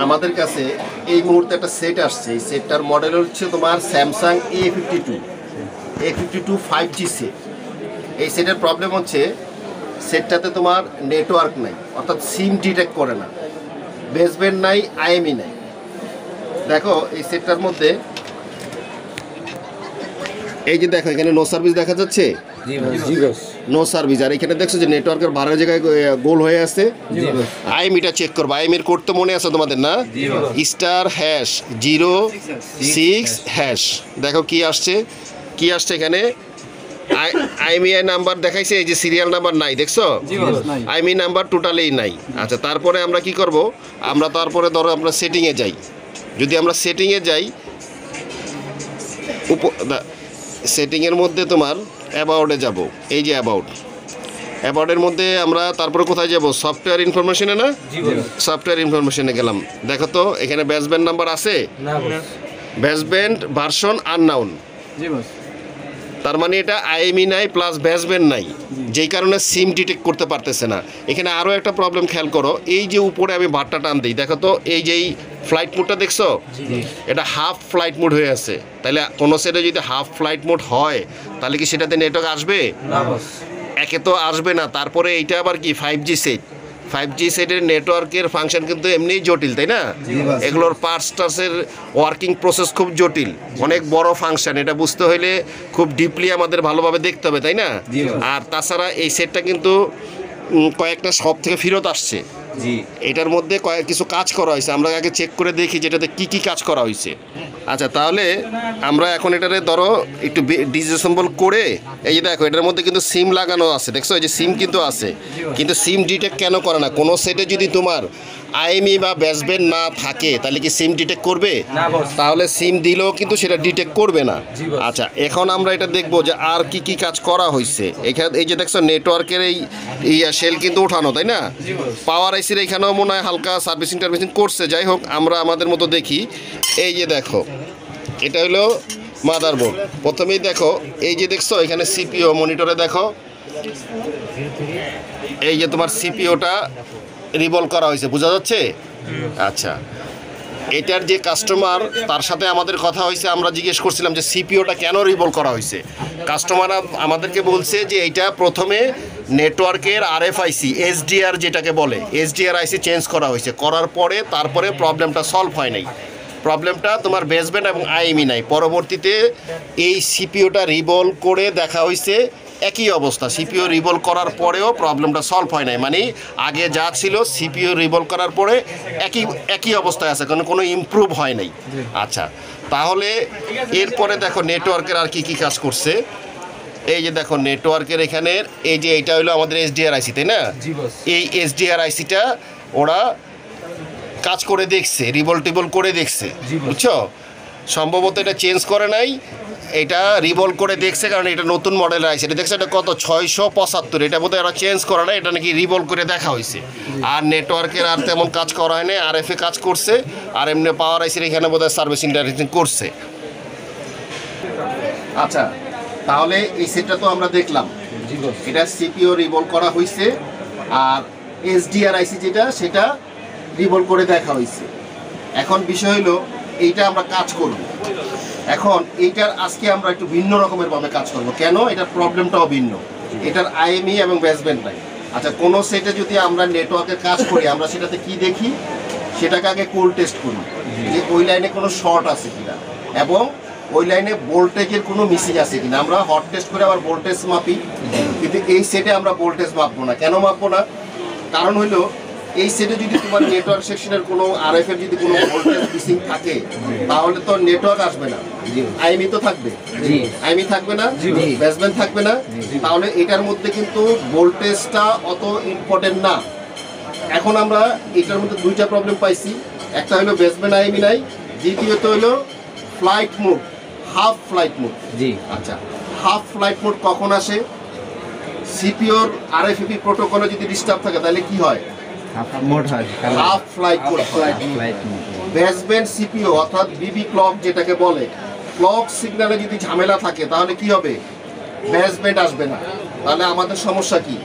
আমাদের কাছে এই মুহূর্তে একটা সেট আসছে। এই সেটটার মডেল হচ্ছে তোমার স্যামসাং A52 5G সেট। এই সেটের প্রবলেম হচ্ছে সেটটাতে তোমার নেটওয়ার্ক নাই, অর্থাৎ সিম ডিটেক্ট করে না, বেসব্যান্ড নাই, আইএমই নাই। দেখো এই সেটটার মধ্যে এই যে দেখো এখানে নো সার্ভিস দেখা যাচ্ছে, নো সার্ভিস। আর এখানে দেখছো যে নেটওয়ার্কের বারের জায়গায় গোল হয়ে আছে। আইএমইটা চেক করবো, আইএমইর কোড তো মনে আছে তোমাদের না? *#06#। দেখো কি আসছে, কি আসছে এখানে আইএমইআই নাম্বার দেখাইছে, এই যে সিরিয়াল নাম্বার নাই, দেখছো? আইএমই নাম্বার টোটালি নাই। আচ্ছা, তারপরে আমরা কি করব, আমরা তারপরে ধরো আমরা সেটিংয়ে যাই। যদি আমরা সেটিংয়ে যাই, সেটিংয়ের মধ্যে তোমার অ্যাবাউটে যাব, এই যে অ্যাবাউটের মধ্যে আমরা তারপরে কোথায় যাব, সফটওয়্যার ইনফরমেশনে না? সফটওয়্যার ইনফরমেশনে গেলাম। দেখো তো এখানে বেসব্যান্ড নাম্বার আছে, বেসব্যান্ড ভার্সন আননাউন। তার মানে এটা আইএমই নাই প্লাস বেসব্যান্ড নাই, যেই কারণে সিম ডিটেক্ট করতে পারতেছে না। এখানে আরও একটা প্রবলেম খেয়াল করো, এই যে উপরে আমি বারটা টান দিই, দেখো তো এই যে ফ্লাইট মোডটা দেখছো, এটা হাফ ফ্লাইট মোড হয়ে আছে। তাহলে কোনো সেটে যদি হাফ ফ্লাইট মোড হয় তাহলে কি সেটাতে নেটওয়ার্ক আসবে? একে তো আসবে না, তারপরে এইটা আবার কি 5G সেট। 5G সেটের নেটওয়ার্কের ফাংশন কিন্তু এমনিই জটিল, তাই না? এগুলোর পার্টসের ওয়ার্কিং প্রসেস খুব জটিল, অনেক বড় ফাংশন। এটা বুঝতে হলে খুব ডিপলি আমাদের ভালোভাবে দেখতে হবে, তাই না? আর তাছাড়া এই সেটটা কিন্তু কয়েকটা শপ থেকে ফেরত আসছে। এটার মধ্যে কিছু কাজ করা হয়েছে, আমরা আগে চেক করে দেখি যেটাতে কি কি কাজ করা হয়েছে। আচ্ছা, তাহলে আমরা এখন এটারে ধরো একটু ডিসঅ্যাসেম্বল করে, এই যে দেখো এটার মধ্যে কিন্তু সিম লাগানো আছে, দেখছো? এই যে সিম কিন্তু আছে, কিন্তু সিম ডিটেক্ট কেন করে না? কোনো সেটে যদি তোমার আইএমই বা বেসব্যান্ড না থাকে তাহলে কি সিম ডিটেক্ট করবে? তাহলে সিম দিলেও কিন্তু সেটা ডিটেক্ট করবে না। আচ্ছা, এখন আমরা এটা দেখবো যে আর কি কি কাজ করা হয়েছে। এখানে এই যে দেখছো নেটওয়ার্কের এই শেল কিন্তু ওঠানো, তাই না? পাওয়ার আইসির এখানেও মনে হয় হালকা সার্ভিসিং টার্ভিসিং করছে। যাই হোক, আমরা আমাদের মতো দেখি। এই যে দেখো এটা হলো মাদারবোর্ড। প্রথমেই দেখো এই যে দেখছো এখানে সিপিও, মনিটরে দেখো এই যে তোমার সিপিওটা রিভলভ করা হয়েছে, বোঝা যাচ্ছে? আচ্ছা, এটার যে কাস্টমার তার সাথে আমাদের কথা হয়েছে, আমরা জিজ্ঞেস করছিলাম যে সিপিওটা কেন রিভলভ করা হয়েছে। কাস্টমার আমাদেরকে বলছে যে এইটা প্রথমে নেটওয়ার্কের আরএফআইসি এসডিআর যেটাকে বলে, এসডিআর আইসি চেঞ্জ করা হয়েছে, করার পরে তারপরে প্রবলেমটা সলভ হয় নাই। প্রবলেমটা তোমার বেসব্যান্ড এবং আইএমই নাই। পরবর্তীতে এই সিপিওটা রিভলভ করে দেখা হয়েছে একই অবস্থা, সিপিও রিভলভ করার পরেও প্রবলেমটা সলভ হয় নাই। মানে আগে যা ছিল সিপিও রিভলভ করার পরে একই অবস্থায় আছে, কোনো ইমপ্রুভ হয় নাই। আচ্ছা, তাহলে এরপরে দেখো নেটওয়ার্কের আর কি কি কাজ করছে। এই যে দেখো নেটওয়ার্কের এখানে এই যে এইটা হলো আমাদের এসডিআর আইসি, তাই না? এই এসডিআর আইসিটা ওরা কাজ করে দেখছে, রিভলভ করে দেখছে, বুঝছো? সম্ভবত এটা চেঞ্জ করে নাই, এটা রিভলভ করে দেখছে, কারণ এটা নতুন মডেলের আইসি। এটা দেখছে এটা কত 675, এটা বোধহয় এরা চেঞ্জ করে না, এটা নাকি রিভলভ করে দেখা হয়েছে। আর নেটওয়ার্কের আর তেমন কাজ করা হয় না, আর এফে কাজ করছে, আর এমনি পাওয়ার আইসির এখানে বোধহয় সার্ভিসিং টার্ভিসিং করছে। আচ্ছা, তাহলে এই সেটটা তো আমরা দেখলাম, এটা সিপিও রিভলভ করা হয়েছে, আর এসডিআর আইসি যেটা সেটা রিভলভ করে দেখা হয়েছে। এখন বিষয় হলো এইটা আমরা কাজ করব। এখন এইটার আজকে আমরা একটু ভিন্ন রকমের ভাবে কাজ করব। কেন? এটার প্রবলেমটাও ভিন্ন, এটার আইএমই এবং বেসব্যান্ড নাই। আচ্ছা, কোনো সেটে যদি আমরা নেটওয়ার্কের কাজ করি, আমরা সেটাতে কি দেখি, সেটাকে আগে কোল টেস্ট করি যে ওই লাইনে কোনো শর্ট আছে কিনা এবং ওই লাইনে ভোল্টেজের কোনো মিসিং আছে কিনা। আমরা হট টেস্ট করে আবার ভোল্টেজ মাপি, কিন্তু এই সেটে আমরা ভোল্টেজ মাপবো না। কেন মাপবো না? কারণ হইলো এই সেটে যদি তোমার নেটওয়ার্ক সেকশনের কোনো আরএফ এর যদি কোনো ভোল্টেজ মিসিং থাকে তাহলে তো নেটওয়ার্ক আসবে না, আইএমই তো থাকবে, আইএমই থাকবে না, বেসব্যান্ড থাকবে না। তাহলে এটার মধ্যে কিন্তু ভোল্টেজটা অত ইম্পর্টেন্ট না। এখন আমরা এটার মধ্যে দুইটা প্রবলেম পাইছি, একটা হলো বেসব্যান্ড আইএমই নাই, দ্বিতীয়ত হলো flight mode, half flight mode. আচ্ছা, হাফ ফ্লাইট মোড কখন আসে? সিপিওর আরএফএপি প্রোটোকলে যদি ডিস্টার্ব থাকে তাহলে কি হয়? Half flight mode. Baseband CPU অর্থাৎ বিবি ক্লক যেটাকে বলে, ক্লক সিগন্যালে যদি ঝামেলা থাকে তাহলে কি হবে? বেসব্যান্ড আসবে না। তাহলে আমাদের সমস্যা কি?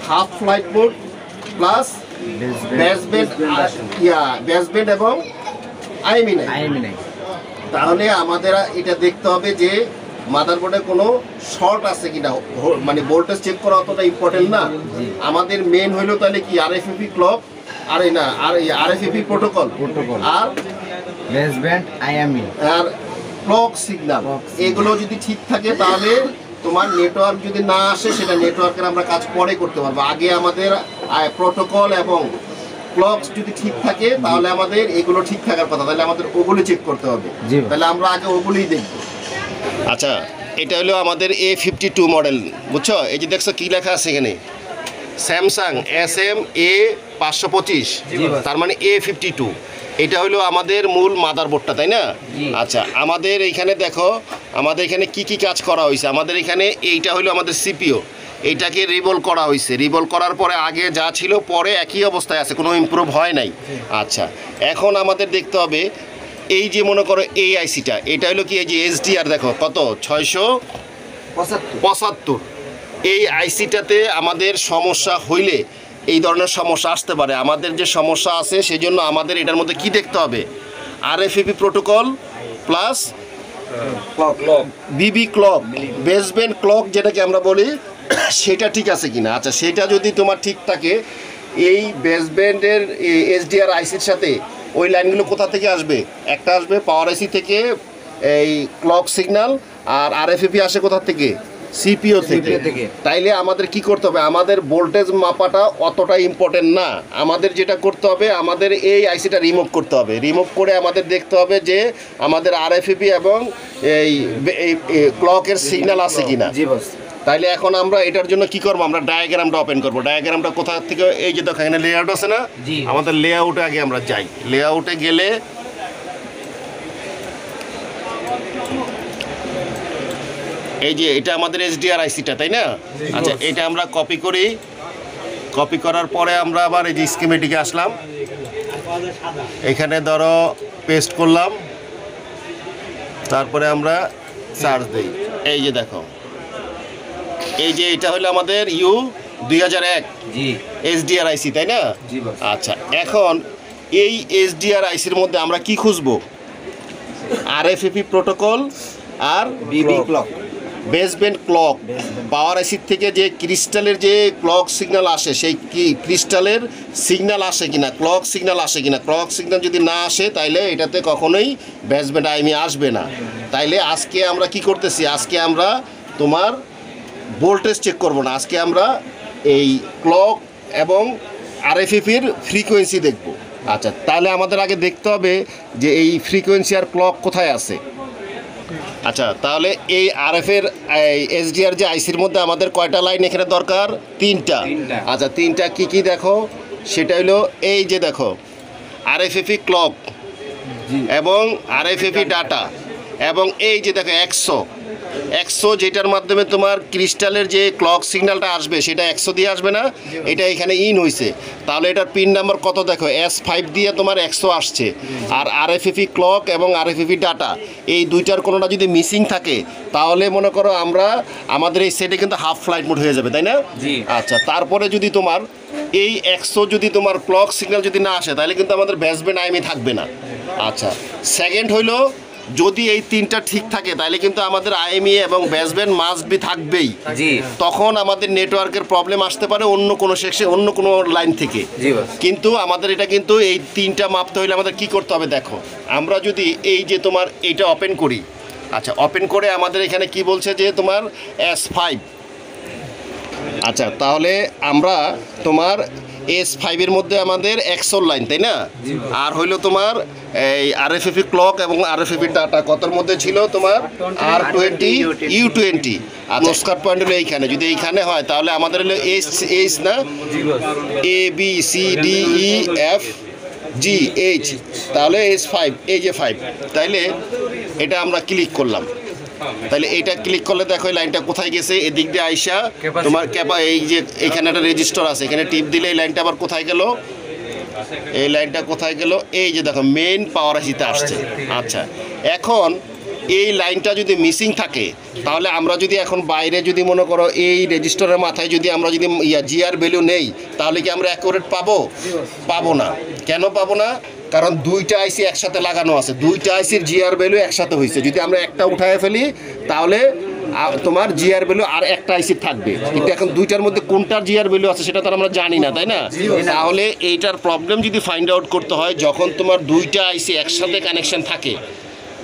Half flight mode plus baseband baseband এবং আইএমই নাই। তাহলে আমাদের এটা দেখতে হবে যে মাদারবোর্ডে কোনো শর্ট আছে কিনা, মানে ভোল্টেজ চেক করা অতটা ইম্পর্টেন্ট না। আমাদের মেন হইলো তাহলে কি আরএফএফি ক্লক, আর এই না আর আরএফএফি প্রোটোকল আর বেসব্যান্ড আইএমই আর ক্লক সিগন্যাল, এগুলো যদি ঠিক থাকে তাহলে তোমার নেটওয়ার্ক যদি না আসে সেটা নেটওয়ার্কের আমরা কাজ পরে করতে পারবো। আগে আমাদের প্রোটোকল এবং ক্লক যদি ঠিক থাকে তাহলে আমাদের এগুলো ঠিক থাকার কথা, তাহলে আমাদের ওগুলো চেক করতে হবে। তাহলে আমরা আগে ওগুলোই দেখবো। আচ্ছা, এটা হলো আমাদের A52 মডেল, বুঝছো? এই যে দেখছো কি লেখা আছে এখানে, স্যামসাং SM-A525, তার মানে A52। এটা হলো আমাদের মূল মাদারবোর্ডটা, তাই না? আচ্ছা, আমাদের এইখানে দেখো আমাদের এখানে কি কি কাজ করা হয়েছে। আমাদের এখানে এইটা হলো আমাদের সিপিইউ, এইটাকে রিভলভ করা হয়েছে। রিভলভ করার পরে আগে যা ছিল পরে একই অবস্থায় আছে, কোনো ইমপ্রুভ হয় নাই। আচ্ছা, এখন আমাদের দেখতে হবে এই যে মনে করো এই আইসিটা, এটা হলো কি এই যে SDR, দেখো কত 675। এই আইসিটাতে আমাদের সমস্যা হইলে এই ধরনের সমস্যা আসতে পারে। আমাদের যে সমস্যা আছে সেই জন্য আমাদের এটার মধ্যে কি দেখতে হবে, আরএফএপি প্রোটোকল প্লাস বিবি ক্লক, বেসব্যান্ড ক্লক যেটাকে আমরা বলি, সেটা ঠিক আছে কিনা। আচ্ছা, সেটা যদি তোমার ঠিক থাকে, এই বেসব্যান্ডের SDR আইসির সাথে ওই লাইনগুলো কোথা থেকে আসবে? একটা আসবে পাওয়ার আইসি থেকে, এই ক্লক সিগন্যাল, আর আরএফএপি আসে কোথা থেকে? সিপিইউ থেকে। তাইলে আমাদের কি করতে হবে, আমাদের ভোল্টেজ মাপাটা অতটা ইম্পর্টেন্ট না। আমাদের যেটা করতে হবে, আমাদের এই আইসিটা রিমুভ করতে হবে। রিমুভ করে আমাদের দেখতে হবে যে আমাদের আরএফএপি এবং এই ক্লকের সিগন্যাল আছে কিনা। তাইলে এখন আমরা এটার জন্য কি করবো, আমরা ডায়াগ্রামটা ওপেন করবো। ডায়াগ্রামটা কোথা থেকে, এই যে দেখো এখানে লেআউট আছে না, আমাদের লেআউটে আগে আমরা যাই। লেআউটে গেলে এই যে এটা আমাদের SDR আইসিটা, তাই না? আচ্ছা, এটা আমরা কপি করি। কপি করার পরে আমরা আবার এই যে স্কিমেটিকে আসলাম, এখানে ধরো পেস্ট করলাম, তারপরে আমরা সার্চ দিই। এই যে দেখো, এই যে এটা হলো আমাদের U2001 SDR আইসি, তাই না? আচ্ছা, এখন এই SDR আইসির মধ্যে আমরা কি খুঁজবো, আরএফএপি প্রোটোকল আর বিবি ক্লক, বেসব্যান্ড ক্লক। পাওয়ার আইসির থেকে যে ক্রিস্টালের যে ক্লক সিগন্যাল আসে, সেই ক্রিস্টালের সিগন্যাল আসে কিনা, ক্লক সিগন্যাল আসে কিনা। ক্লক সিগন্যাল যদি না আসে তাইলে এটাতে কখনোই বেসব্যান্ড আইএমই আসবে না। তাইলে আজকে আমরা কি করতেছি, আজকে আমরা তোমার ভোল্টেজ চেক করব না, আজকে আমরা এই ক্লক এবং আরএফএপির ফ্রিকোয়েন্সি দেখব। আচ্ছা, তাহলে আমাদের আগে দেখতে হবে যে এই ফ্রিকোয়েন্সি আর ক্লক কোথায় আছে। আচ্ছা, তাহলে এই আরএফের SDR যে আইসির মধ্যে আমাদের কয়টা লাইন এখানে দরকার? 3টা। আচ্ছা, 3টা কি কি দেখো, সেটা হলো এই যে দেখো আরএফএপি ক্লক এবং আরএফএপি ডাটা, এবং এই যে দেখো 100 যেটার মাধ্যমে তোমার ক্রিস্টালের যে ক্লক সিগন্যালটা আসবে সেটা 100 দিয়ে আসবে না, এটা এখানে ইন হয়েছে। তাহলে এটার পিন নাম্বার কত দেখো, S5 দিয়ে তোমার 100 আসছে। আর আরএফএপি ক্লক এবং আরএফএপি ডাটা, এই দুইটার কোনোটা যদি মিসিং থাকে তাহলে মনে করো আমাদের এই সেটে কিন্তু হাফ ফ্লাইট মোড হয়ে যাবে, তাই না? আচ্ছা, তারপরে যদি তোমার এই 100 যদি তোমার ক্লক সিগন্যাল যদি না আসে তাহলে কিন্তু আমাদের বেসব্যান্ড আইএমই থাকবে না। আচ্ছা, সেকেন্ড হইলো যদি এই 3টা ঠিক থাকে তাহলে কিন্তু আমাদের আইএমই এবং বেসব্যান্ড মাস্ট বি থাকবেই। তখন আমাদের নেটওয়ার্কের প্রবলেম আসতে পারে অন্য কোনো সেকশন, অন্য কোনো লাইন থেকে। কিন্তু আমাদের এটা কিন্তু এই 3টা মাপতে হইলে আমাদের কি করতে হবে দেখো, আমরা যদি এই যে তোমার এইটা ওপেন করি। আচ্ছা, ওপেন করে আমাদের এখানে কি বলছে যে তোমার S5। আচ্ছা, তাহলে আমরা তোমার S5-এর মধ্যে আমাদের 100 লাইন, তাই না? আর হইলো তোমার এই আরএফএপি ক্লক এবং আরএফএপি ডাটা কতর মধ্যে ছিল তোমার R20 U20। আচ্ছা, স্কট পয়েন্ট হলো এইখানে, যদি এইখানে হয় তাহলে আমাদের হলো H না, ABCDEFGH, তাহলে S5, এই যে 5। তাইলে এটা আমরা ক্লিক করলাম, তাহলে এইটা ক্লিক করলে দেখো এই লাইনটা কোথায় গেছে, এদিক দিয়ে আইসা তোমার এই যে এখানে একটা রেজিস্টার আছে, এখানে টিপ দিলে এই লাইনটা আবার কোথায় গেল, এই লাইনটা কোথায় গেল, এই যে দেখো মেইন পাওয়ার আইসিতে আসছে। আচ্ছা, এখন এই লাইনটা যদি মিসিং থাকে তাহলে আমরা যদি এখন বাইরে যদি মনে করো এই রেজিস্টারের মাথায় যদি আমরা যদি জিআর ভ্যালু নেই তাহলে কি আমরা অ্যাকুরেট পাবো না। কেন পাবো না? কারণ দুইটা আইসি একসাথে লাগানো আছে, দুইটা আইসির জিআর ভ্যালু একসাথে হয়েছে। যদি আমরা একটা উঠায় ফেলি তাহলে তোমার জিআর ভ্যালু আর একটা আইসি থাকবে, কিন্তু এখন দুইটার মধ্যে কোনটার জিআর ভ্যালু আছে সেটা তো আমরা জানি না, তাই না? তাহলে এইটার প্রবলেম যদি ফাইন্ড আউট করতে হয় যখন তোমার দুইটা আইসি একসাথে কানেকশন থাকে,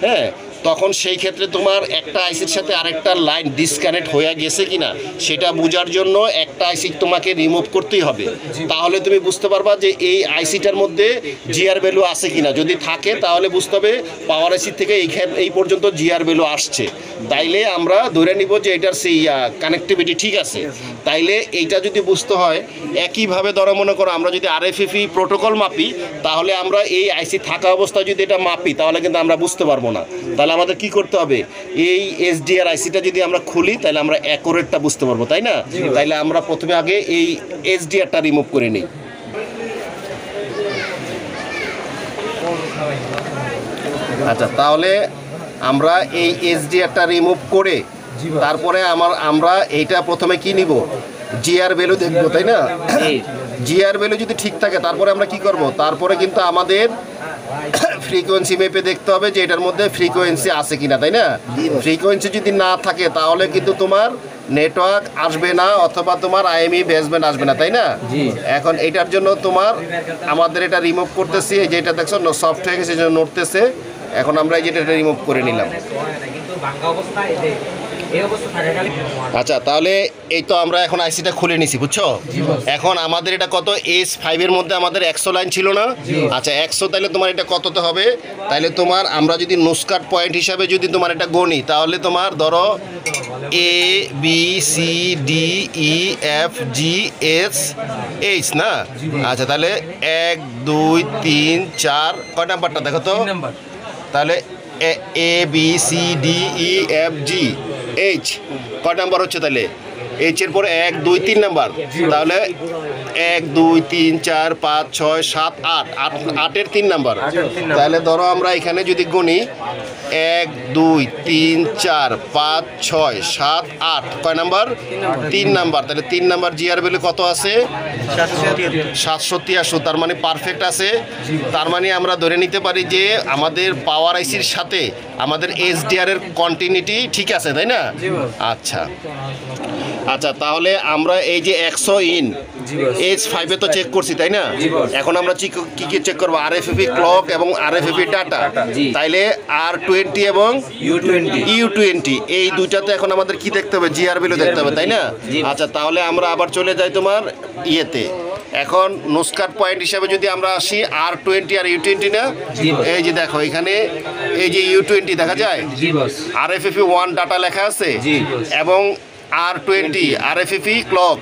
হ্যাঁ, তখন সেই ক্ষেত্রে তোমার একটা আইসির সাথে আরেকটা লাইন ডিসকানেক্ট হয়ে গেছে কিনা সেটা বোঝার জন্য একটা আইসি তোমাকে রিমুভ করতেই হবে। তাহলে তুমি বুঝতে পারবা যে এই আইসিটার মধ্যে জিআর ভ্যালু আছে কিনা। যদি থাকে তাহলে বুঝতে হবে পাওয়ার আইসি থেকে এই পর্যন্ত জিআর ভ্যালু আসছে, তাইলে আমরা ধরে নিব যে এটার সেই কানেক্টিভিটি ঠিক আছে। তাইলে এইটা যদি বুঝতে হয় একইভাবে ধরো মনে করো আমরা যদি আরএফএফই প্রোটোকল মাপি তাহলে আমরা এই আইসি থাকা অবস্থায় যদি এটা মাপি তাহলে কিন্তু আমরা বুঝতে পারবো না। তাহলে আমাদের কি করতে হবে, এই এসডিআর আইসিটা যদি আমরা খুলি তাহলে আমরা অ্যাকুরেটটা বুঝতে পারবো, তাই না? তাইলে আমরা প্রথমে আগে এই এসডিআরটা রিমুভ করে নিই। আচ্ছা, তাহলে আমরা এই এসডিআরটা রিমুভ করে তারপরে আমরা এইটা প্রথমে কি নিব, জিআর ভ্যালু দেখবো, তাই না? জিআর ভ্যালু যদি ঠিক থাকে তারপরে আমরা কি করব, তারপরে কিন্তু আমাদের ফ্রিকোয়েন্সি মেপে দেখতে হবে যে এটার মধ্যে ফ্রিকোয়েন্সি আছে কিনা, তাই না? ফ্রিকোয়েন্সি যদি না থাকে তাহলে কিন্তু তোমার নেটওয়ার্ক আসবে না অথবা তোমার আইএমই বেসব্যান্ড আসবে না, তাই না? এখন এটার জন্য তোমার আমাদের এটা রিমুভ করতেছি, এই যে এটা দেখছো সফট হয়ে গেছে, নড়তেছে। এখন আমরা এই যেটা রিমুভ করে নিলাম। আচ্ছা, তাহলে এই তো আমরা এখন আইসিটা খুলে নিছি, বুঝছো? এখন আমাদের এটা কত, S5 এর মধ্যে আমাদের 100 লাইন ছিল না? আচ্ছা 100, তাহলে তোমার এটা কততে হবে? তাহলে তোমার আমরা যদি নোসকাট পয়েন্ট হিসাবে যদি তোমার এটা গণি তাহলে তোমার ধরো ABCDEFGH না? আচ্ছা, তাহলে 1 2 3 4 কয় নাম্বারটা দেখো তো? তাহলে ABCDEFGH কয় নাম্বার হচ্ছে? তাহলে এইচ এর পরে 1 2 3 নাম্বার, তাহলে 1 2 3 4 5 6 7 8 8 3 নাম্বার। তাহলে ধরো আমরা এখানে যদি গুনি 1 2 3 4 5 6 7 8 কয় নাম্বার? 3 নাম্বার। তাহলে 3 নাম্বার জিআর ভ্যালু কত আছে? 783। তার মানে পারফেক্ট আছে। তার মানে আমরা ধরে নিতে পারি যে আমাদের পাওয়ার আইসির সাথে আমাদের এসডিআর এর কন্টিনিউটি ঠিক আছে, তাই না? আচ্ছা, তাহলে আমরা এই যে 100 ইন H5 এ তো চেক করছি, তাই না? এখন আমরা কি চেক করবো, আরএফএফি ক্লক এবং আরএফএফি ডাটা। তাইলে R20 এবং U20 এই দুইটাতে এখন আমাদের কি দেখতে হবে, জিআর ভ্যালু দেখতে হবে, তাই না? আচ্ছা, তাহলে আমরা আবার চলে যাই তোমার ইয়েতে। এখন নোসকাট পয়েন্ট হিসাবে যদি আমরা আসি R20 আর U20 না, এই যে দেখো এখানে এই যে U20 দেখা যায়, আরএফএফি 1 ডাটা লেখা আছে এবং R20 আরএফএফি ক্লক।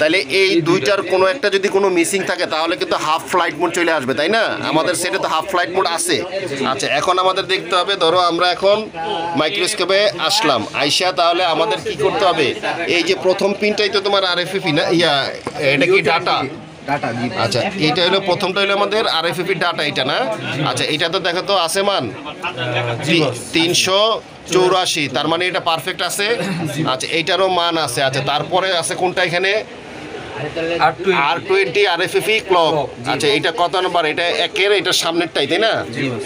তাহলে এই দুইটার কোনো একটা যদি কোনো মিসিং থাকে তাহলে কিন্তু হাফ ফ্লাইট মোড চলে আসবে, তাই না? আমাদের সেটে তো হাফ ফ্লাইট মোড আছে। আচ্ছা, এখন আমাদের দেখতে হবে, ধরো আমরা এখন মাইক্রোস্কোপে আসলাম, আইসা তাহলে আমাদের কি করতে হবে, এই যে প্রথম পিনটাই তো তোমার আরএফএফি না, এটা কি ডাটা? আচ্ছা, এটা হলো প্রথমটা হলো আমাদের আরএফএফি ডাটা, এটা না? আচ্ছা, এটা তো দেখো তো আছে মান 384, তার মানে এটা পারফেক্ট আছে। আচ্ছা, এইটারও মান আছে। আচ্ছা, তারপরে আছে কোনটা এখানে, R20 আরএফএফি ক্লক। আচ্ছা, এটা কত নাম্বার? এটা একের, এটা সামনেরটাই, তাই না?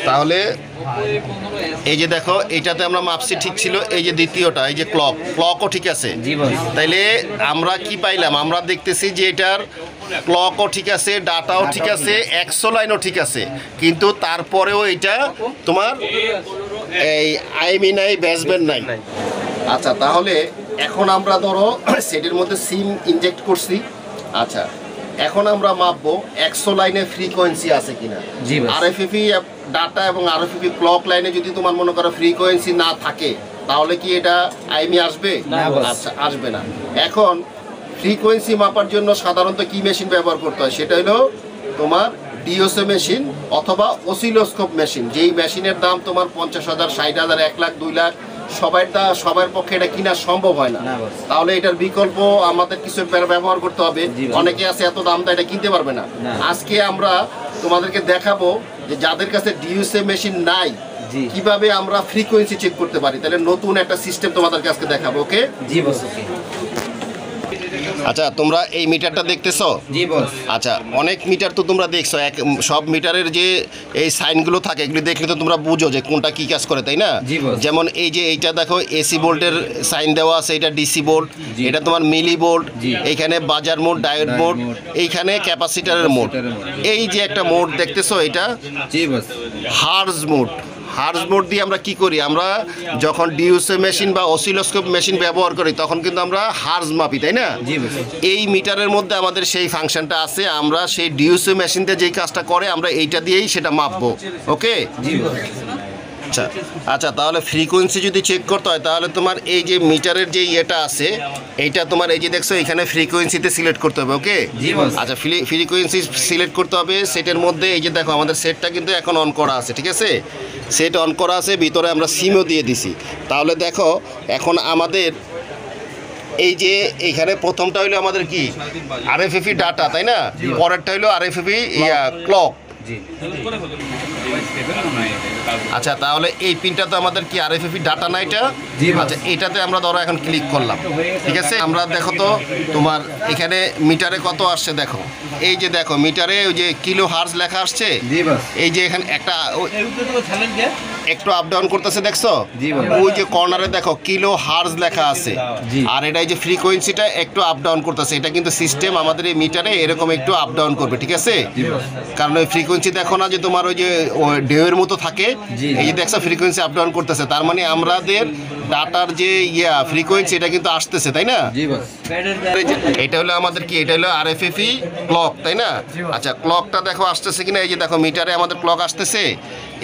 তাহলে এই যে দেখো এটাতে আমরা মাপছি ঠিক ছিল, এই যে দ্বিতীয়টা এই যে ক্লকও ঠিক আছে। তাইলে আমরা কি পাইলাম, আমরা দেখতেছি যে এটার ক্লকও ঠিক আছে, ডাটাও ঠিক আছে, 100 লাইনও ঠিক আছে, কিন্তু তারপরেও এটা তোমার এই আইএমই নাই, বেসব্যান্ড নাই। আচ্ছা, তাহলে এখন আমরা ধরো সেটের মধ্যে সিম ইনজেক্ট করছি। আচ্ছা, এখন আমরা মাপবো 100 লাইনে ফ্রিকোয়েন্সি আছে কিনা। আরএফএফি ডাটা এবং আরএফএফি ক্লক লাইনে যদি তোমার মনে করো ফ্রিকোয়েন্সি না থাকে তাহলে কি এটা আইএমই আসবে? আচ্ছা, আসবে না। এখন ফ্রিকোয়েন্সি মাপার জন্য সাধারণত কি মেশিন ব্যবহার করতে হয়, সেটা হলো তোমার ডিওসি মেশিন অথবা অসিলোস্কোপ মেশিন। যেই মেশিনের দাম তোমার 50,000, 60,000, 1 লাখ, 2 লাখ, সবার পক্ষে এটা কিনা সম্ভব হয় না। তাহলে এটার বিকল্প আমাদের কিছু ব্যবহার করতে হবে। অনেকে আছে এত দাম এটা কিনতে পারবে না। আজকে আমরা তোমাদেরকে দেখাবো যে যাদের কাছে ডিউসএ মেশিন নাই জি। কিভাবে আমরা ফ্রিকোয়েন্সি চেক করতে পারি, তাহলে নতুন একটা সিস্টেম তোমাদেরকে আজকে দেখাবো। ওকে জি বস। ওকে। আচ্ছা, তোমরা এই মিটারটা দেখতেছো? জি বস। আচ্ছা, অনেক মিটার তো তোমরা দেখছো, সব মিটারের যে এই সাইনগুলো থাকে এগুলো দেখলে তো তোমরা বুঝো যে কোনটা কি কাজ করে, তাই না? জি বস। যেমন এই যে এইটা দেখো এসি ভোল্টের সাইন দেওয়া আছে, এটা ডিসি ভোল্ট, জি। এটা তোমার মিলি ভোল্ট, জি। এইখানে buzzer mode, diode diode mode, mode, এইখানে ক্যাপাসিটারের মোড। এই যে একটা মোড দেখতেছো, এটা জি বস। Hertz mode. হার্জ মোড দিয়ে আমরা কি করি, আমরা যখন ডিউসে মেশিন বা অসিলোস্কোপ মেশিন ব্যবহার করি তখন কিন্তু আমরা হার্জ মাপি, তাই না? জি বস। এই মিটারের মধ্যে আমাদের সেই ফাংশনটা আছে, আমরা সেই ডিউসে মেশিনতে যেই কাজটা করে আমরা এইটা দিয়েই সেটা মাপবো। ওকে। জি বস। আচ্ছা আচ্ছা, তাহলে ফ্রিকোয়েন্সি যদি চেক করতে হয় তাহলে তোমার এই যে মিটারের যে ইয়েটা আছে এইটা তোমার এই যে দেখছো এখানে ফ্রিকোয়েন্সিতে সিলেক্ট করতে হবে। ওকে। জি বস। আচ্ছা, ফ্রিকোয়েন্সি সিলেক্ট করতে হবে। সেটের মধ্যে এই যে দেখো আমাদের সেটটা কিন্তু এখন অন করা আছে, ঠিক আছে? সেট অন করা আছে, ভিতরে আমরা সিমও দিয়ে দিছি। তাহলে দেখো এখন আমাদের এই যে এখানে প্রথমটা হইলো আমাদের কি আরএফএফই ডাটা, তাই না? পরেরটা হইলো আরএফএফই ক্লক। জি। আচ্ছা, তাহলে এই পিনটা তো আমাদের কি আরএফএফই ডাটা না এটা? জি বস। আচ্ছা, এটাতে আমরা ধরো এখন ক্লিক করলাম, ঠিক আছে? আমরা দেখো তো তোমার এখানে মিটারে কত আসছে দেখো, এই যে দেখো মিটারে ওই যে কিলো হার্জ লেখা আসছে। জি বস। এই যে এখানে একটা একটু আপ ডাউন করতেছে, দেখছো? জি বস। ওই যে কর্নারে দেখো কিলো হার্জ লেখা আছে। জি। আর এটা এই যে ফ্রিকোয়েন্সিটা একটু আপ ডাউন করতেছে, এটা কিন্তু সিস্টেম আমাদের এই মিটারে এরকম একটু আপ ডাউন করবে, ঠিক আছে? জি বস। কারণ ওই ফ্রিকোয়েন্সি দেখো না যে তোমার ওই যে ঢেউয়ের মতো থাকে, জি। এই যে দেখছো ফ্রিকোয়েন্সি আপ ডাউন করতেছে, তার মানে আমাদের ডাটার যে ফ্রিকোয়েন্সি এটা কিন্তু আসতেছে, তাই না? জি বস। এটা হলো আমাদের কি, এটা হলো আরএফএফই ক্লক, তাই না? আচ্ছা, ক্লকটা দেখো আসতেছে কিনা, এই যে দেখো মিটারে আমাদের ক্লক আসতেছে।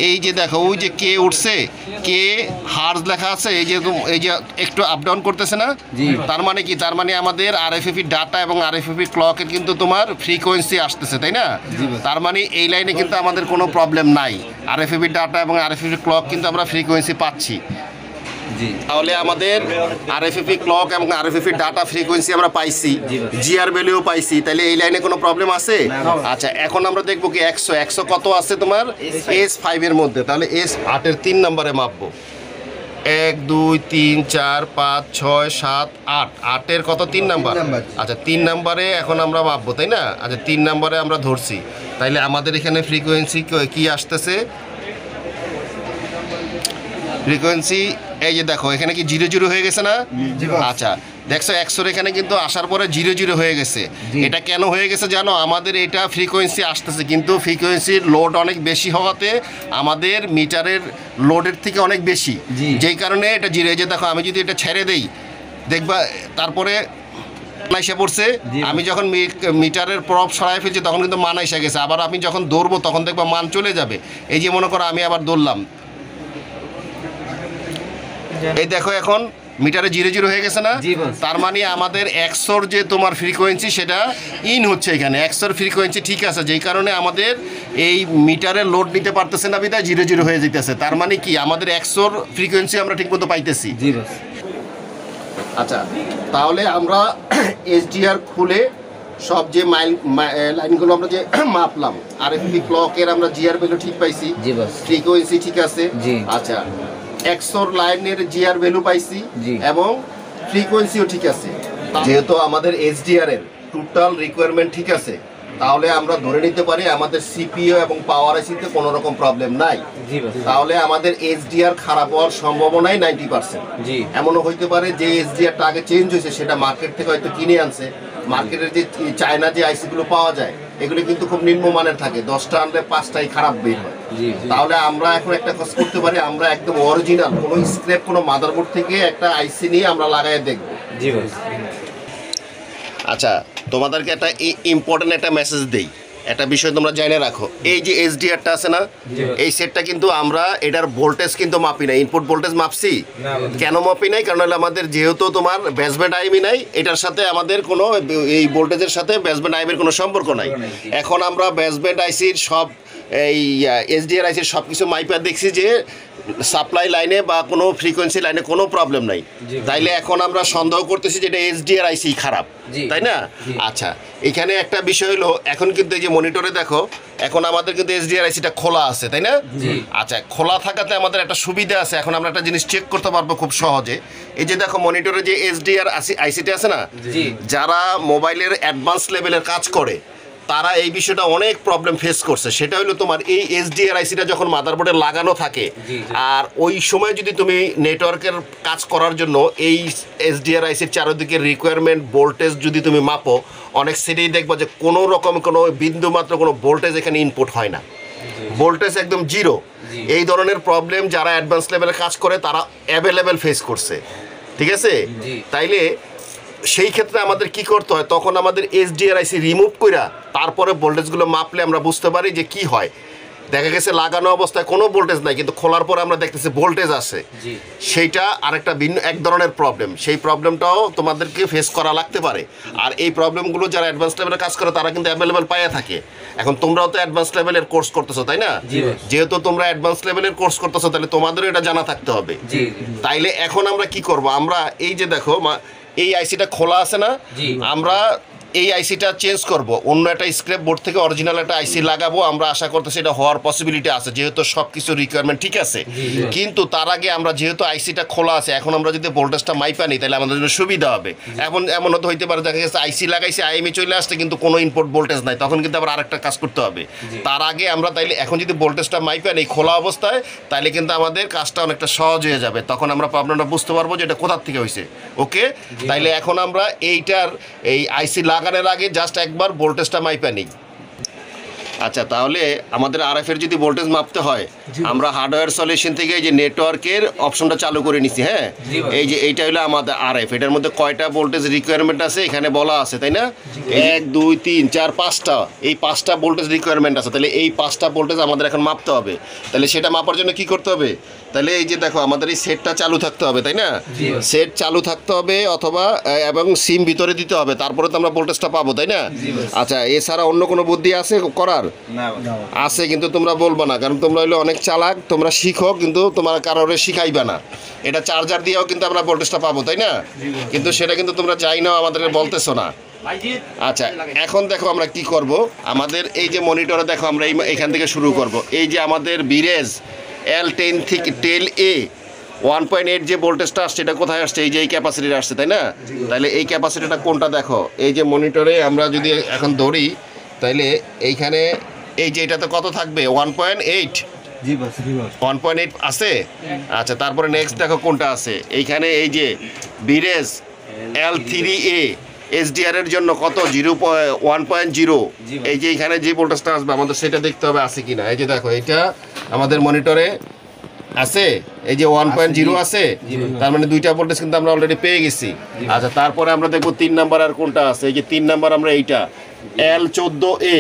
এই যে দেখো ওই যে কে উঠছে, কে হার্জ লেখা আছে, এই যে একটু আপ ডাউন করতেছে না? জি। তার মানে কি, তার মানে আমাদের আরএফএফই ডাটা এবং আরএফএফই ক্লকের কিন্তু তোমার ফ্রিকোয়েন্সি আসতেছে, তাই না? তার মানে এই লাইনে কিন্তু আমাদের কোনো প্রবলেম নাই, আরএফএফই ডাটা এবং আরএফএফই ক্লক কিন্তু আমরা ফ্রিকোয়েন্সি পাচ্ছি। জি। তাহলে আমাদের আরএফএফই ক্লক এবং আরএফএফই ডাটা ফ্রিকোয়েন্সি আমরা পাইছি, জিআর ভ্যালুও পাইছি, তাহলে এই লাইনে কোনো প্রবলেম আছে? আচ্ছা, এখন আমরা দেখবো কি 100 কত আছে তোমার S5 এর মধ্যে, তাহলে S8 এর 3 নম্বরে মাপবো। 1 2 3 4 5 6 7 8, 8 এর কত 3 নাম্বার? আচ্ছা, 3 নাম্বারে এখন আমরা মাপবো, তাই না? আচ্ছা, 3 নাম্বারে আমরা ধরছি, তাইলে আমাদের এখানে ফ্রিকোয়েন্সি কি আসতেছে? ফ্রিকোয়েন্সি এই যে দেখো এখানে কি 0 হয়ে গেছে না? আচ্ছা, দেখছো 100 এখানে কিন্তু আসার পরে 0 হয়ে গেছে। এটা কেন হয়ে গেছে জানো? আমাদের এটা ফ্রিকোয়েন্সি আসতেছে কিন্তু ফ্রিকোয়েন্সির লোড অনেক বেশি হওয়াতে আমাদের মিটারের লোডের থেকে অনেক বেশি, যেই কারণে এটা 0। এই যে দেখো আমি যদি এটা ছেড়ে দেই দেখবা তারপরে এসে পড়ছে, আমি যখন মিটারের প্রব সরাই ফেলছি তখন কিন্তু মান এসে গেছে, আবার আমি যখন দৌড়বো তখন দেখবা মান চলে যাবে। এই যে মনে করো আমি আবার দৌড়লাম, এই দেখো এখন মিটারে 0 হয়ে গেছে না? তার মানে আমাদের 100 যে তোমার ফ্রিকোয়েন্সি সেটা ইন হচ্ছে এখানে, 100 ফ্রিকোয়েন্সি ঠিক আছে, যেই কারণে আমাদের এই মিটারে লোড নিতে পারতেছে না, বিধায় 0 হয়ে যেতেছে। তার মানে কি আমাদের 100 ফ্রিকোয়েন্সি আমরা ঠিকমতো পাইতেছি। জি বস। আচ্ছা, তাহলে আমরা এসডিআর খুলে সব যে লাইনগুলো আমরা যে মাপলাম, আরএফপি ক্লকের আমরা জিআর ভ্যালু ঠিক পাইছি, জি বস। ফ্রিকোয়েন্সি ঠিক আছে। জি। আচ্ছা, 100 লাইনের জিআর ভ্যালু পাইছি এবং ফ্রিকোয়েন্সিও ঠিক আছে। যেহেতু আমাদের এসডিআর এর টোটাল রিকোয়ারমেন্ট ঠিক আছে, তাহলে আমরা ধরে নিতে পারি আমাদের সিপিইউ এবং পাওয়ার আইসিতে কোনো রকম প্রবলেম নাই। তাহলে আমাদের এসডিআর খারাপ হওয়ার সম্ভাবনাই 90%। জি। এমনও হইতে পারে যে এসডিআরটা আগে চেঞ্জ হয়েছে সেটা মার্কেট থেকে হয়তো কিনে আনছে, মার্কেটের যে চায়না যে আইসিগুলো পাওয়া যায় এগুলো কিন্তু খুব নিম্নমানের থাকে, 10টা আনলে 5টাই খারাপ বের হয়। তাহলে আমরা এখন একটা কাজ করতে পারি, আমরা একদম অরিজিনাল কোনো স্ক্র্যাপ কোনো মাদারবোর্ড থেকে একটা আইসি নিয়ে আমরা লাগাই দেখব। জি ভাই। আচ্ছা, তোমাদেরকে একটা ইম্পর্টেন্ট একটা মেসেজ দেই, একটা বিষয় তোমরা জেনে রাখো। এই যে এসডিআরটা আছে না, এই সেটটা কিন্তু আমরা এটার ভোল্টেজ কিন্তু মাপি নাই, ইনপুট ভোল্টেজ মাপছি। কেন মাপি নাই? কারণ হলো আমাদের যেহেতু তোমার বেসব্যান্ড আইএমই নাই, এটার সাথে আমাদের কোনো এই ভোল্টেজের সাথে বেসব্যান্ড আইএমের কোনো সম্পর্ক নাই। এখন আমরা বেসব্যান্ড আইসির সব এই এসডিআর আইসির সব কিছু মাইপা দেখছি যে সাপ্লাই লাইনে বা কোনো ফ্রিকোয়েন্সি লাইনে কোনো প্রবলেম নাই, তাইলে এখন আমরা সন্দেহ করতেছি যে এটা এসডিআর আইসি খারাপ, তাই না? আচ্ছা, এখানে একটা বিষয় হলো এখন কিন্তু এই যে মনিটরে দেখো এখন আমাদের কিন্তু এসডিআর আইসিটা খোলা আছে, তাই না? আচ্ছা, খোলা থাকাতে আমাদের একটা সুবিধা আছে, এখন আমরা একটা জিনিস চেক করতে পারবো খুব সহজে। এই যে দেখো মনিটরে যে এসডিআর আইসিটা আছে না, যারা মোবাইলের অ্যাডভান্স লেভেলের কাজ করে তারা এই বিষয়টা অনেক প্রবলেম ফেস করছে। সেটা হলো তোমার এই এসডিআর আইসিটা যখন মাদারবোর্ডে লাগানো থাকে আর ওই সময় যদি তুমি নেটওয়ার্কের কাজ করার জন্য এই এসডিআর আইসির চারিদিকে রিকোয়ারমেন্ট ভোল্টেজ যদি তুমি মাপো, অনেক সেটেই দেখবো যে কোনো রকম কোনো বিন্দু মাত্র কোনো ভোল্টেজ এখানে ইনপুট হয় না, ভোল্টেজ একদম জিরো। এই ধরনের প্রবলেম যারা অ্যাডভান্স লেভেলে কাজ করে তারা অ্যাভেলেবেল ফেস করছে, ঠিক আছে? তাইলে সেই ক্ষেত্রে আমাদের কি করতে হয়, তখন আমাদের এসডিআর আইসি রিমুভ কইরা তারপরে ভোল্টেজগুলো মাপলে আমরা বুঝতে পারি যে কি হয়। দেখা গেছে লাগানো অবস্থায় কোনো ভোল্টেজ নাই, কিন্তু খোলার পরে আমরা দেখতেছি ভোল্টেজ আছে, সেইটা আরেকটা ভিন্ন এক ধরনের প্রবলেম। সেই প্রবলেমটাও তোমাদেরকে ফেস করা লাগতে পারে। আর এই প্রবলেমগুলো যারা অ্যাডভান্স লেভেলে কাজ করে তারা কিন্তু অ্যাভেলেবেল পাইয়া থাকে। এখন তোমরাও তো অ্যাডভান্স লেভেলের কোর্স করতেছো, তাই না? যেহেতু তোমরা অ্যাডভান্স লেভেলের কোর্স করতেছো তাহলে তোমাদেরও এটা জানা থাকতে হবে। তাইলে এখন আমরা কি করব, আমরা এই যে দেখো এই আইসিটা খোলা আছে না, আমরা এই আইসিটা চেঞ্জ করব, অন্য একটা স্ক্র্যাপ বোর্ড থেকে অরিজিনাল একটা আইসি লাগাবো। আমরা আশা করতেছি এটা হওয়ার পসিবিলিটি আছে, যেহেতু সব কিছু রিকোয়ারমেন্ট ঠিক আছে। কিন্তু তার আগে আমরা যেহেতু আইসিটা খোলা আছে, এখন আমরা যদি ভোল্টেজটা মাইপা নিই তাহলে আমাদের জন্য সুবিধা হবে। এমন তো হইতে পারে দেখা গেছে আইসি লাগাইছে আইএমই চলে আসছে কিন্তু কোনো ইনপুট ভোল্টেজ নাই, তখন কিন্তু আবার আরেকটা কাজ করতে হবে। তার আগে আমরা তাইলে এখন যদি ভোল্টেজটা মাইপা নিই খোলা অবস্থায়, তাইলে কিন্তু আমাদের কাজটা অনেকটা সহজ হয়ে যাবে। তখন আমরা প্রবলেমটা বুঝতে পারবো যে এটা কোথার থেকে হয়েছে। ওকে, তাইলে এখন আমরা এইটার এই আইসি লাগানোর আগে জাস্ট একবার ভোল্টেজটা মাইপা নিই। আচ্ছা, তাহলে আমাদের আরএফের যদি ভোল্টেজ মাপতে হয় আমরা হার্ডওয়্যার সলিউশন থেকে এই যে নেটওয়ার্কের অপশনটা চালু করে নিছি। হ্যাঁ, এই যে এইটা হলো আমাদের আরএফ, এটার মধ্যে কয়টা ভোল্টেজ রিকোয়ারমেন্ট আছে এখানে বলা আছে, তাই না? 1 2 3 4 5টা, এই 5টা ভোল্টেজ রিকোয়ারমেন্ট আছে। তাহলে এই 5টা ভোল্টেজ আমাদের এখন মাপতে হবে। তাহলে সেটা মাপার জন্য কি করতে হবে, তাহলে এই যে দেখো আমাদের এই সেটটা চালু থাকতে হবে, তাই না? সেট চালু থাকতে হবে অথবা এবং সিম ভিতরে দিতে হবে, তারপরে তো আমরা ভোল্টেজটা পাবো, তাই না? আচ্ছা, এছাড়া অন্য কোনো বুদ্ধি আছে করার? আছে, কিন্তু তোমরা বলবো না, কারণ তোমরা হলো অনেক চালাক, তোমরা শিখো কিন্তু তোমরা কারোরে শিখাইবে না। এটা চার্জার দিয়েও কিন্তু আমরা ভোল্টেজটা পাবো, তাই না? কিন্তু সেটা কিন্তু তোমরা চাই না, আমাদের বলতেছো না। আচ্ছা, এখন দেখো আমরা কি করব, আমাদের এই যে মনিটরে দেখো আমরা এখান থেকে শুরু করব। এই যে আমাদের বিরেজ L10 থেকে টেল এ 1.8 যে ভোল্টেজটা আসছে এটা কোথায় আসছে, এই যে এই ক্যাপাসিটির আসছে, তাই না? তাহলে এই ক্যাপাসিটিটা কোনটা দেখো, এই যে মনিটরে আমরা যদি এখন ধরি তাহলে এইখানে এই যে এটাতে কত থাকবে 1.8, 1.8 আছে। আচ্ছা, তারপরে নেক্সট দেখো কোনটা আছে, এইখানে এই যে বিরেজ L3A এসডিআর এর জন্য কত 1.0। এই যে এখানে যে ভোল্টেজটা আসবে আমাদের সেটা দেখতে হবে আছে কিনা। এই যে দেখো এটা আমাদের মনিটরে আছে, এই যে 1.0 আছে, তার মানে দুইটা ভোল্টেজ কিন্তু আমরা অলরেডি পেয়ে গেছি। আচ্ছা, তারপরে আমরা দেখবো 3 নাম্বার আর কোনটা আছে, এই যে 3 নাম্বার আমরা এইটা L14A,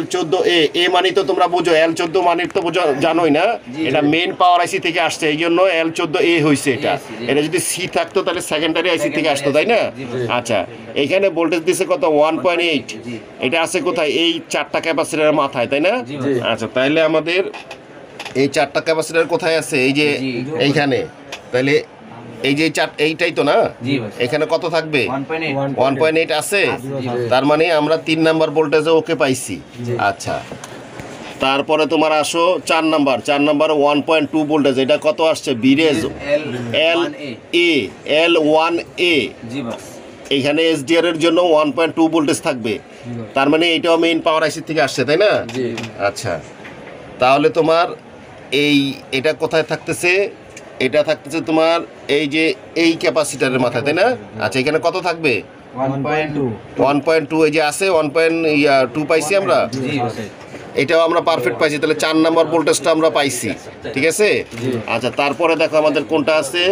L14A এ মানে তো তোমরা বুঝো, L14 মানে তো বুঝো জানোই না, এটা মেইন পাওয়ার আইসি থেকে আসছে, এই জন্য L14A হয়েছে। এটা যদি সি থাকতো তাহলে সেকেন্ডারি আইসি থেকে আসতো, তাই না? আচ্ছা, এইখানে ভোল্টেজ দিছে কত 1.8, এটা আছে কোথায়, এই 4টা ক্যাপাসিটরের মাথায়, তাই না? আচ্ছা, তাইলে আমাদের এই 4টা ক্যাপাসিটর কোথায় আছে, এই যে এইখানে, তাহলে এই যে এইটাই তো না, এখানে কত থাকবে 1.8 আছে, তার মানে আমরা 3 নাম্বার ভোল্টেজে ওকে পাইছি। আচ্ছা, তারপরে তোমার আসো 4 নাম্বার 1.2 ভোল্টেজ, এটা কত আসছে বিরেজ L1A, এইখানে এসডিআর এর জন্য 1.2 ভোল্টেজ থাকবে, তার মানে এইটাও মেইন পাওয়ার আইসি থেকে আসছে, তাই না? আচ্ছা, তাহলে তোমার এটা কোথায় থাকতেছে, এটা থাকতেছে তোমার এই যে এই ক্যাপাসিটরের মাথায়, তাই না? আচ্ছা, এখানে কত থাকবে 1.2, এই যে আছে 1.2 পাইছি আমরা, এটাও আমরা পারফেক্ট পাইছি। তাহলে 4 নাম্বার ভোল্টেজটা আমরা পাইছি, ঠিক আছে? আচ্ছা, তারপরে দেখো আমাদের কোনটা আছে,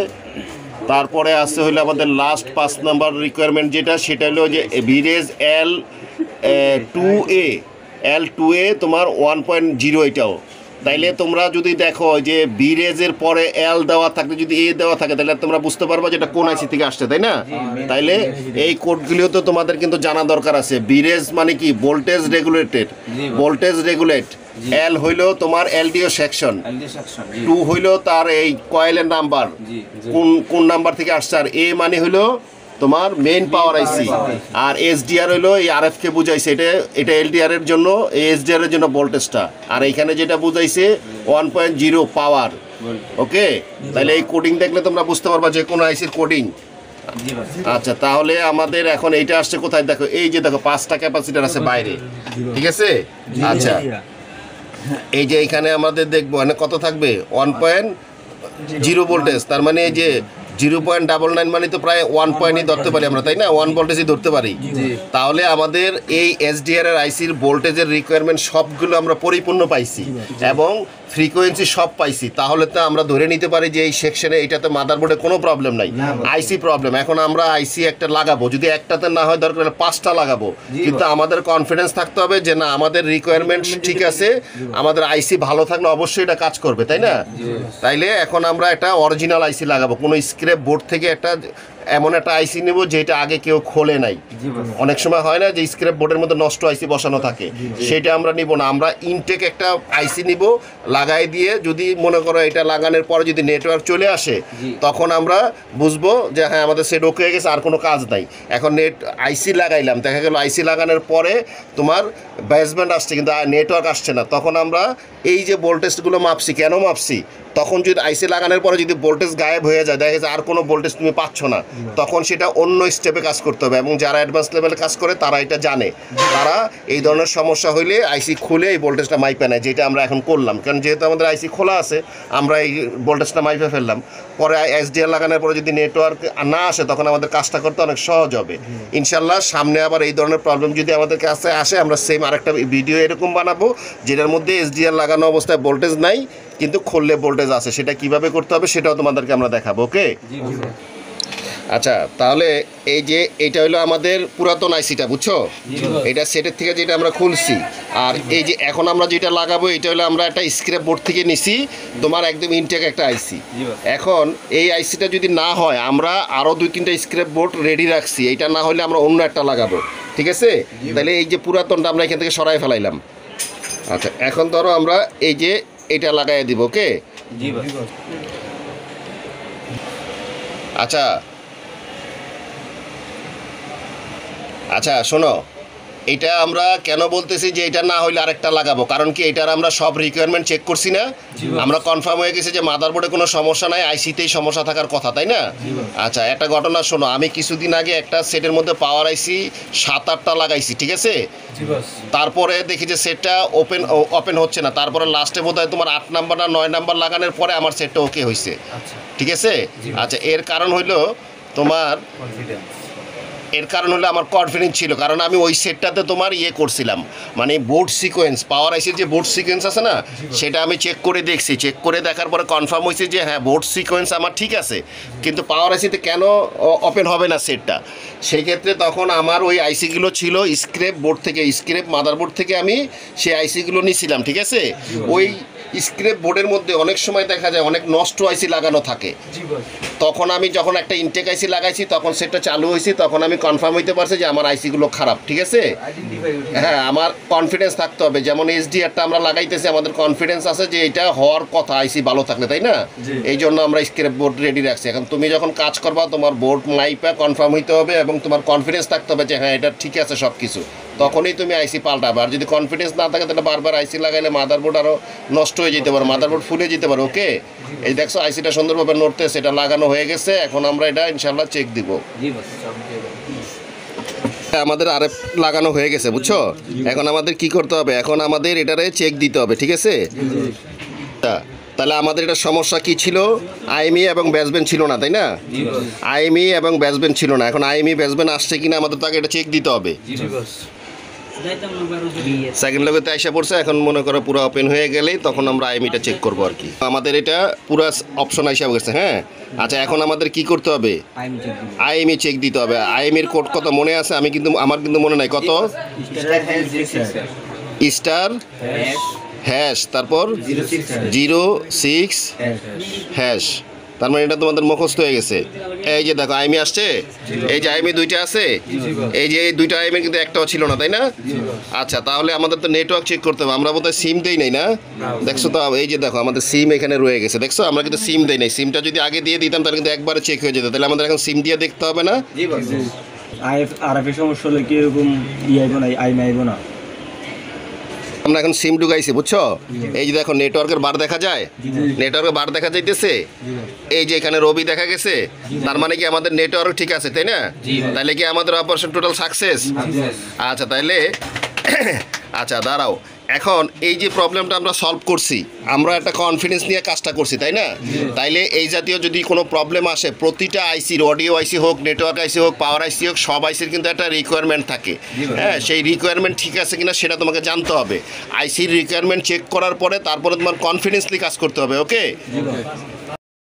তারপরে আছে হলো আমাদের লাস্ট 5 নাম্বার রিকোয়ারমেন্ট যেটা, সেটা হলো যে ভিরেজ L2A তোমার 1.0, এটাও তাইলে তোমরা যদি দেখো যে বিরেজের পরে এল দেওয়া থাকলে যদি এ দেওয়া থাকে তাহলে তোমরা বুঝতে পারবা যে এটা কোন আইসি থেকে আসছে, তাই না? তাইলে এই কোডগুলিও তো তোমাদের কিন্তু জানা দরকার আছে। বিরেজ মানে কি? Voltage regulated, voltage regulate. L হইলো তোমার এলডিও সেকশন, 2 হইলো তার এই কয়েলের নাম্বার, কোন নাম্বার থেকে আসছে। আর এ মানে হইলো তোমার মেইন পাওয়ার আইসি, আর এসডিআর হইলো এই আরএফ কে বুঝাইছে, এটা এলডিআর এর জন্য, এসডিআর এর জন্য ভোল্টেজটা। আর এইখানে যেটা বুঝাইছে 1.0 পাওয়ার। ওকে, তাহলে এই কোডিং দেখলে তোমরা বুঝতে পারবা যে কোন আইসির কোডিং। আচ্ছা, তাহলে আমাদের এখন এইটা আসছে কোথায়? দেখো এই যে দেখো 5টা ক্যাপাসিটার আছে বাইরে, ঠিক আছে? আচ্ছা, এই যে এখানে আমাদের দেখবো মানে কত থাকবে? 1.0 ভোল্টেজ, তার মানে এই যে 0.99 মানে তো প্রায় 1 পয়েন্টই ধরতে পারি আমরা, তাই না? 1 ভোল্টেজই ধরতে পারি। তাহলে আমাদের এই এসডিআর এর আইসির ভোল্টেজের রিকোয়ারমেন্ট সবগুলো আমরা পরিপূর্ণ পাইছি এবং ফ্রিকোয়েন্সি সব পাইছি। তাহলে তো আমরা ধরে নিতে পারি যে এই সেকশনে এইটাতে মাদারবোর্ডে কোনো প্রবলেম নাই, আইসি প্রবলেম। এখন আমরা আইসি একটা লাগাবো, যদি একটাতে না হয় দরকার হলে 5টা লাগাবো, কিন্তু আমাদের কনফিডেন্স থাকতে হবে যে না আমাদের রিকোয়ারমেন্ট ঠিক আছে, আমাদের আইসি ভালো থাকলে অবশ্যই এটা কাজ করবে, তাই না? তাইলে এখন আমরা একটা অরিজিনাল আইসি লাগাবো, কোনো স্ক্র্যাপ বোর্ড থেকে একটা এমন একটা আইসি নেব যেটা আগে কেউ খোলে নাই। অনেক সময় হয় না যে স্ক্র্যাপ বোর্ডের মধ্যে নষ্ট আইসি বসানো থাকে, সেটা আমরা নিব না। আমরা ইনটেক একটা আইসি নিব, লাগাই দিয়ে যদি মনে করো এটা লাগানোর পরে যদি নেটওয়ার্ক চলে আসে তখন আমরা বুঝবো যে হ্যাঁ আমাদের সেট ওকে হয়ে গেছে, আর কোনো কাজ নাই। এখন আইসি লাগাইলাম, দেখা গেল আইসি লাগানোর পরে তোমার বেসব্যান্ড আসছে কিন্তু নেটওয়ার্ক আসছে না, তখন আমরা এই যে ভোল্টেজগুলো মাপছি, কেন মাপছি? তখন যদি আইসি লাগানোর পরে যদি ভোল্টেজ গায়েব হয়ে যায়, দেখা যাচ্ছে আর কোনো ভোল্টেজ তুমি পাচ্ছ না, তখন সেটা অন্য স্টেপে কাজ করতে হবে। এবং যারা অ্যাডভান্স লেভেলে কাজ করে তারা এটা জানে, তারা এই ধরনের সমস্যা হইলে আইসি খুলে এই ভোল্টেজটা মাইপে নেয়, যেটা আমরা এখন করলাম। কারণ যেহেতু আমাদের আইসি খোলা আছে, আমরা এই ভোল্টেজটা মাইপে ফেললাম। পরে এসডিআর লাগানোর পরে যদি নেটওয়ার্ক না আসে তখন আমাদের কাজটা করতে অনেক সহজ হবে ইনশাল্লাহ। সামনে আবার এই ধরনের প্রবলেম যদি আমাদের কাছে আসে, আমরা সেম আরেকটা ভিডিও এরকম বানাবো যেটার মধ্যে এসডিআর লাগানো অবস্থায় ভোল্টেজ নাই কিন্তু খুললে ভোল্টেজ আছে, সেটা কিভাবে করতে হবে সেটাও তোমাদেরকে আমরা দেখাবো। ওকে, আচ্ছা, তাহলে এই যে এটা হলো আমাদের পুরাতন আইসিটা, বুঝছো? এটা সেটের থেকে যেটা আমরা খুলছি, আর এই যে এখন আমরা যেটা লাগাবো এটা হলো আমরা একটা স্ক্র্যাপ বোর্ড থেকে নিছি, তোমার একদম ইনটেক একটা আইসি। এখন এই আইসিটা যদি না হয়, আমরা আরও 2-3টা স্ক্র্যাপ বোর্ড রেডি রাখছি, এইটা না হলে আমরা অন্য একটা লাগাবো, ঠিক আছে? তাহলে এই যে পুরাতনটা আমরা এখান থেকে সরাই ফেলাইলাম। আচ্ছা, এখন ধরো আমরা এই যে এটা লাগাই দিব। ওকে, আচ্ছা আচ্ছা শোনো, এটা আমরা কেন বলতেছি যে এটা না হইলে আরেকটা লাগাবো, কারণ কি এটার আমরা সব রিকোয়ারমেন্ট চেক করছি না, আমরা কনফার্ম হয়ে গেছি যে মাদারবোর্ডে কোনো সমস্যা নাই, আইসিতেই সমস্যা থাকার কথা, তাই না? আচ্ছা, একটা ঘটনা শোনো, আমি কিছুদিন আগে একটা সেটের মধ্যে পাওয়ার আইসি 7-8টা লাগাইছি, ঠিক আছে? তারপরে দেখি যে সেটটা ওপেন হচ্ছে না, তারপরে লাস্টে বোধহয় তোমার 8 নাম্বার না 9 নাম্বার লাগানোর পরে আমার সেটটা ওকে হয়েছে, ঠিক আছে? আচ্ছা, এর কারণ হইলো তোমার আমার কনফিডেন্স ছিল, কারণ আমি ওই সেটটাতে তোমার করছিলাম, মানে বোর্ড সিকোয়েন্স, পাওয়ার আইসির যে বোর্ড সিকোয়েন্স আছে না, সেটা আমি চেক করে দেখছি, চেক করে দেখার পরে কনফার্ম হয়েছে যে হ্যাঁ বোর্ড সিকোয়েন্স আমার ঠিক আছে, কিন্তু পাওয়ার আইসিতে কেন ওপেন হবে না সেটটা? সেই ক্ষেত্রে তখন আমার ওই আইসিগুলো ছিল স্ক্র্যাপ বোর্ড থেকে, স্ক্র্যাপ মাদারবোর্ড থেকে আমি সেই আইসিগুলো নিয়েছিলাম, ঠিক আছে? ওই স্ক্র্যাপ বোর্ডের মধ্যে অনেক সময় দেখা যায় অনেক নষ্ট আইসি লাগানো থাকে, তখন আমি যখন একটা ইনটেক আইসি লাগাইছি তখন সেটটা চালু হয়েছি, তখন আমি কনফার্ম হইতে পারছি যে আমার আইসিগুলো খারাপ, ঠিক আছে? হ্যাঁ, আমার কনফিডেন্স থাকতে হবে, যেমন এসডিআরটা আমরা লাগাইতেছি, আমাদের কনফিডেন্স আছে যে এটা হওয়ার কথা আইসি ভালো থাকলে, তাই না? এই জন্য আমরা স্ক্র্যাপ বোর্ড রেডি রাখছি। এখন তুমি যখন কাজ করবা তোমার বোর্ড মাইপা কনফার্ম হইতে হবে এবং তোমার কনফিডেন্স থাকতে হবে যে হ্যাঁ এটা ঠিক আছে সব কিছু, তখনই তুমি আইসি পাল্টাবে। আর যদি কনফিডেন্স না থাকে তাহলে বারবার আইসি লাগাইলে মাদারবোর্ড আরও নষ্ট হয়ে যেতে পারে, মাদারবোর্ড ফুলে যেতে পারে। ওকে, এই দেখছো আইসিটা সুন্দরভাবে নড়তে, সেটা লাগানো হয়ে গেছে, এখন আমরা এটা ইনশাল্লাহ চেক দিব। আমাদের আরএফ লাগানো হয়ে গেছে, বুঝছো? এখন আমাদের কি করতে হবে? এখন আমাদের এটারে চেক দিতে হবে, ঠিক আছে? তাহলে আমাদের এটা সমস্যা কি ছিল? আইএমই এবং বেসব্যান্ড ছিল না, তাই না? আইএমই এবং বেসব্যান্ড ছিল না। এখন আইএমই বেসব্যান্ড আসছে কিনা আমাদের তাকে এটা চেক দিতে হবে। সেকেন্ড লগেতে আইসা পড়ছে, এখন মনে করো পুরো ওপেন হয়ে গেলেই তখন আমরা আইএমইটা চেক করবো আর কি। আমাদের এটা পুরো অপশন আইসা গেছে। হ্যাঁ, আচ্ছা, এখন আমাদের কি করতে হবে? আইএমই চেক দিতে হবে। আইএমইর কোড কত মনে আছে? আমার কিন্তু মনে নাই। কত? স্টার হ্যাশ তারপর 06 হ্যাশ। তার মানে এটা তোমাদের মুখস্থ হয়ে গেছে। এই যে দেখো আইমি আসছে, এই যে আইমি দুইটা আছে, এই যে এই দুইটা আইমি কিন্তু একটাও ছিল না, তাই না? আচ্ছা, তাহলে আমাদের তো নেটওয়ার্ক চেক করতে হবে। আমরা বোধহয় সিম দেই নাই না? দেখছো তো, এই যে দেখো আমাদের সিম এখানে রয়ে গেছে, দেখছো? আমরা কিন্তু সিম দেই নাই। সিমটা যদি আগে দিয়ে দিতাম তাহলে কিন্তু একবারে চেক হয়ে যেত। তাহলে আমাদের এখন সিম দিয়ে দেখতে হবে না? আরএফ এর সমস্যা হলে কি এরকম আইবো না, আইমি আইবো না? আমরা এখন সিম ঢুকাইছি, বুঝছো? এই যে দেখো নেটওয়ার্কের বার দেখা যায়, নেটওয়ার্কের বার দেখা যাইতেছে। এই যে এখানে রবি দেখা গেছে, তার মানে কি আমাদের নেটওয়ার্ক ঠিক আছে, তাই না? তাহলে কি আমাদের অপারেশন টোটাল সাকসেস? আচ্ছা, তাইলে আচ্ছা দাঁড়াও, এখন এই যে প্রবলেমটা আমরা সলভ করছি, আমরা একটা কনফিডেন্স নিয়ে কাজটা করছি, তাই না? তাইলে এই জাতীয় যদি কোনো প্রবলেম আসে, প্রতিটা আইসির, অডিও আইসি হোক, নেটওয়ার্ক আইসি হোক, পাওয়ার আইসি হোক, সব আইসির কিন্তু একটা রিকোয়ারমেন্ট থাকে। হ্যাঁ, সেই রিকোয়ারমেন্ট ঠিক আছে কিনা সেটা তোমাকে জানতে হবে। আইসির রিকোয়ারমেন্ট চেক করার পরে তারপরে তোমার কনফিডেন্সলি কাজ করতে হবে। ওকে?